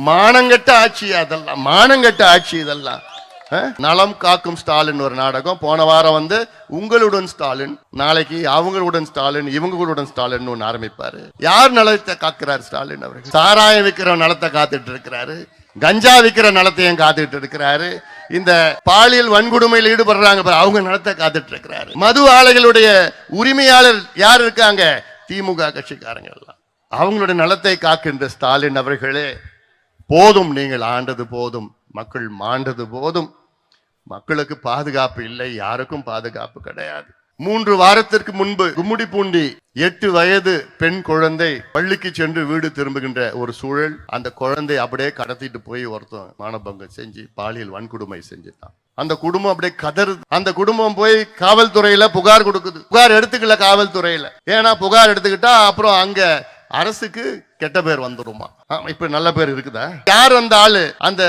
மானங்கட்ட ஆட்சி அதெல்லாம், மானங்கட்ட ஆட்சி இதெல்லாம். நலம் காக்கும் ஸ்டாலின் ஒரு நாடகம் போன வாரம் வந்து உங்களுடன் ஸ்டாலின், நாளைக்கு அவங்களுடன் ஸ்டாலின், இவங்களுடன் ஸ்டாலின் ஒன்று ஆரம்பிப்பாரு. யார் நலத்தை காக்கிறார் ஸ்டாலின் அவர்கள்? சாராயம் விற்கிற நலத்தை காத்துட்டு இருக்கிறாரு, கஞ்சா விற்கிற நலத்தையும் காத்துட்டு இருக்கிறாரு, இந்த பாலியல் வன்கொடுமையில் ஈடுபடுறாங்க அவங்க நலத்தை காத்துட்டு இருக்கிறாரு. மது ஆலைகளுடைய உரிமையாளர் யார் இருக்காங்க? திமுக கட்சிக்காரங்க எல்லாம். அவங்களுடைய நலத்தை காக்கின்ற ஸ்டாலின் அவர்களே, போதும், நீங்கள் ஆண்டது போதும், மக்கள் மாண்டது போதும். மக்களுக்கு பாதுகாப்பு இல்லை, யாருக்கும் பாதுகாப்பு கிடையாது. 3 வாரத்திற்கு முன்பு கும்மிடிப்பூண்டி 8 வயது பெண் குழந்தை பள்ளிக்கு சென்று வீடு திரும்புகின்ற ஒரு சூழல். அந்த குழந்தை அப்படியே கடத்திட்டு போய் ஒருத்தன் மானபங்கம் செஞ்சு பாலியல் வன்கொடுமை செஞ்சுட்டான். அந்த குடும்பம் அப்படியே கதறுது. அந்த குடும்பம் போய் காவல்துறையில புகார் கொடுக்குது. புகார் எடுத்துக்கல காவல்துறையில. ஏன்னா புகார் எடுத்துக்கிட்டா அப்புறம் அங்க அரசுக்கு கெட்ட பேர் வந்துருமா? இப்ப நல்ல பேர் இருக்குதா? யார் அந்த ஆளு? அந்த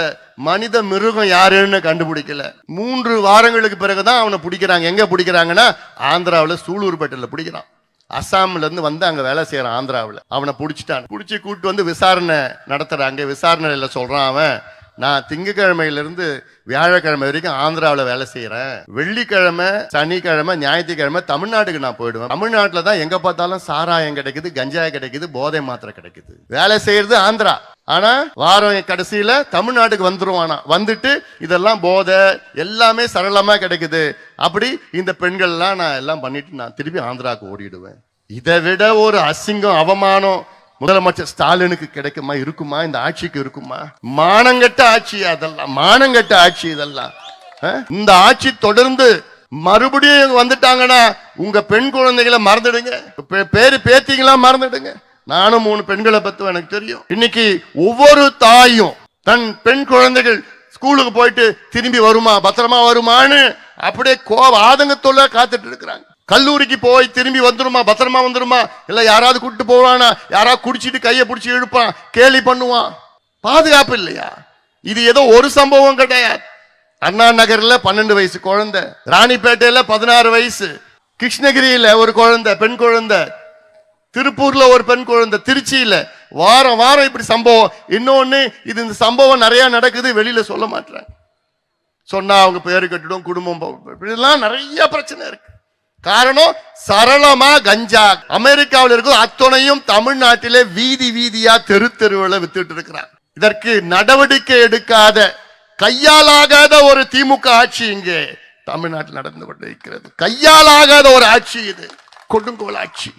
மனித மிருகம் யாருன்னு கண்டுபிடிக்கல. 3 வாரங்களுக்கு பிறகுதான் அவனை பிடிக்கிறாங்க. எங்க பிடிக்கிறாங்கன்னா ஆந்திராவில் சூலூர்பேட்டையில பிடிக்கிறான். அசாம்ல இருந்து வந்து அங்க வேலை செய்யறான் ஆந்திராவில். அவனை பிடிச்சிட்டான். பிடிச்சி கூட்டு வந்து விசாரணை நடத்துறாங்க. விசாரணையில சொல்றான் அவன், நான் திங்கக்கிழமையிலிருந்து வியாழக்கிழமை வரைக்கும் ஆந்திராவில் வேலை செய்யறேன். வெள்ளிக்கிழமை, சனிக்கிழமை, ஞாயிற்றுக்கிழமை தமிழ்நாட்டுக்கு நான் போயிடுவேன். தமிழ்நாட்டில் தான் எங்க பார்த்தாலும் சாராயம் கிடைக்குது, கஞ்சாயம் கிடைக்குது, போதை மாத்திரை கிடைக்குது. வேலை செய்யறது ஆந்திரா, ஆனா வாரம் கடைசியில தமிழ்நாட்டுக்கு வந்துருவானா. வந்துட்டு இதெல்லாம் போதை எல்லாமே சரளமா கிடைக்குது. அப்படி இந்த பெண்கள் எல்லாம் நான் எல்லாம் பண்ணிட்டு நான் திருப்பி ஆந்திராவுக்கு ஓடிடுவேன். இதை விட ஒரு அசிங்கம், அவமானம் முதலமைச்சர் ஸ்டாலினுக்கு கிடைக்குமா? இருக்குமா? இந்த ஆட்சிக்கு இருக்குமா? மானங்கட்ட ஆட்சி அதெல்லாம், மானங்கட்ட ஆட்சி இதெல்லாம். இந்த ஆட்சி தொடர்ந்து மறுபடியும் வந்துட்டாங்கன்னா உங்க பெண் குழந்தைகளை மறந்துடுங்க, பேரு பேத்திங்களா மறந்துடுங்க. நானும் 3 பெண்களை பத்தி எனக்கு தெரியும். இன்னைக்கு ஒவ்வொரு தாயும் தன் பெண் குழந்தைகள் ஸ்கூலுக்கு போயிட்டு திரும்பி வருமா, பத்திரமா வருமானு அப்படியே ஆதங்கத்தோட காத்துட்டு இருக்கிறாங்க. கல்லூரிக்கு போய் திரும்பி வந்துருமா, பத்திரமா வந்துருமா, இல்ல யாராவது கூட்டு போவானா, யாராவது குடிச்சிட்டு கையை பிடிச்சி இழுப்பான், கேலி பண்ணுவான். பாதுகாப்பு இல்லையா? இது ஏதோ ஒரு சம்பவம் கிடையாது. அண்ணா நகர்ல 12 வயசு குழந்தை, ராணிப்பேட்டையில 16 வயசு, கிருஷ்ணகிரியில ஒரு குழந்தை, பெண் குழந்தை, திருப்பூர்ல ஒரு பெண் குழந்தை, திருச்சியில வாரம் வாரம் இப்படி சம்பவம். இன்னொன்னு, இது இந்த சம்பவம் நிறைய நடக்குது, வெளியில சொல்ல மாட்டாங்க. சொன்னா அவங்க பேரு கட்டிடும், குடும்பம், இப்படிலாம் நிறைய பிரச்சனை இருக்கு. காரணம் சரளமா கஞ்சா. அமெரிக்காவில் இருக்கும் அத்தனையும் தமிழ்நாட்டிலே வீதி வீதியா தெரு தெருவில் வித்துட்டு இருக்கிறார். இதற்கு நடவடிக்கை எடுக்காத, கையாலாகாத ஒரு திமுக ஆட்சி இங்கே தமிழ்நாட்டில் நடந்து கொண்டிருக்கிறது. கையாலாகாத ஒரு ஆட்சி இது, கொடுங்கோல் ஆட்சி.